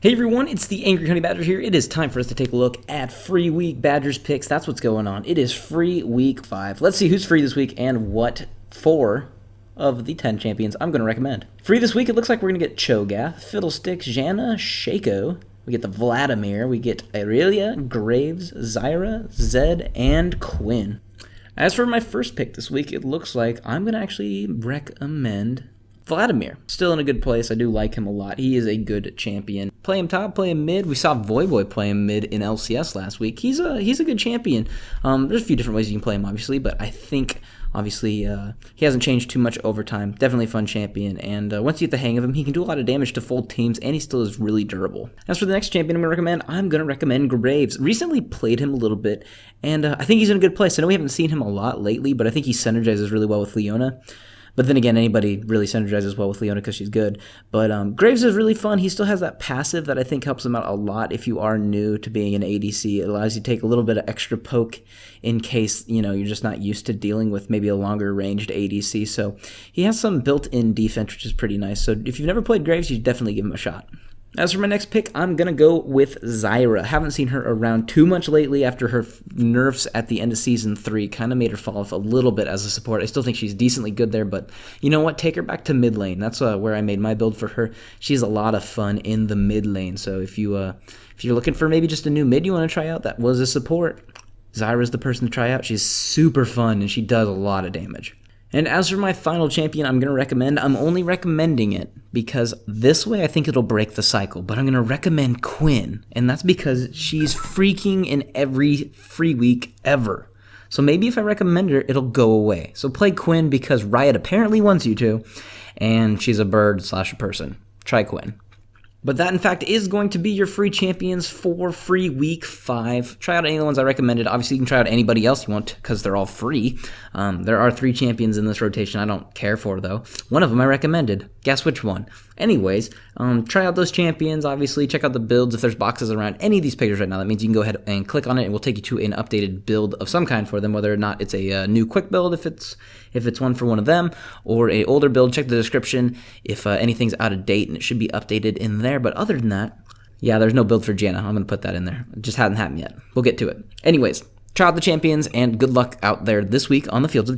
Hey everyone, it's the Angry Honey Badger here. It is time for us to take a look at free week Badgers picks. That's what's going on. It is free week 5. Let's see who's free this week and what 4 of the 10 champions I'm going to recommend. Free this week, it looks like we're going to get Cho'Gath, Fiddlesticks, Janna, Shaco. We get the Vladimir. We get Aurelia, Graves, Zahra, Zed, and Quinn. As for my first pick this week, it looks like I'm going to actually recommend Vladimir. Still in a good place. I do like him a lot. He is a good champion. Play him top, play him mid. We saw Voyboy play him mid in LCS last week. He's a good champion. There's a few different ways you can play him, obviously, but I think, obviously, he hasn't changed too much over time. Definitely a fun champion, and once you get the hang of him, he can do a lot of damage to full teams, and he still is really durable. As for the next champion I'm going to recommend Graves. Recently played him a little bit, and I think he's in a good place. I know we haven't seen him a lot lately, but I think he synergizes really well with Leona. But then again, anybody really synergizes well with Leona because she's good. But Graves is really fun. He still has that passive that I think helps him out a lot if you are new to being an ADC. It allows you to take a little bit of extra poke in case, you're just not used to dealing with maybe a longer ranged ADC. So he has some built-in defense, which is pretty nice. So if you've never played Graves, you should definitely give him a shot. As for my next pick, I'm going to go with Zahra. Haven't seen her around too much lately after her nerfs at the end of Season 3. Kind of made her fall off a little bit as a support. I still think she's decently good there, but you know what? Take her back to mid lane. That's where I made my build for her. She's a lot of fun in the mid lane, so if you're looking for maybe just a new mid you want to try out that was a support, Zahra's the person to try out. She's super fun, and she does a lot of damage. And as for my final champion I'm going to recommend, I'm only recommending it because this way I think it'll break the cycle, but I'm going to recommend Quinn, and that's because she's freaking in every free week ever. So maybe if I recommend her, it'll go away. So play Quinn because Riot apparently wants you to, and she's a bird/a person. Try Quinn. But that, in fact, is going to be your free champions for free week 5. Try out any of the ones I recommended. Obviously, you can try out anybody else you want because they're all free. There are 3 champions in this rotation I don't care for, though. One of them I recommended. Guess which one? Anyways, try out those champions, obviously. Check out the builds. If there's boxes around any of these pictures right now, that means you can go ahead and click on it, and we'll take you to an updated build of some kind for them, whether or not it's a new quick build, if it's one for one of them, or a older build. Check the description if anything's out of date, and it should be updated in there. But other than that, yeah, there's no build for Janna. I'm going to put that in there. It just hasn't happened yet. We'll get to it. Anyways, try out the champions, and good luck out there this week on the fields of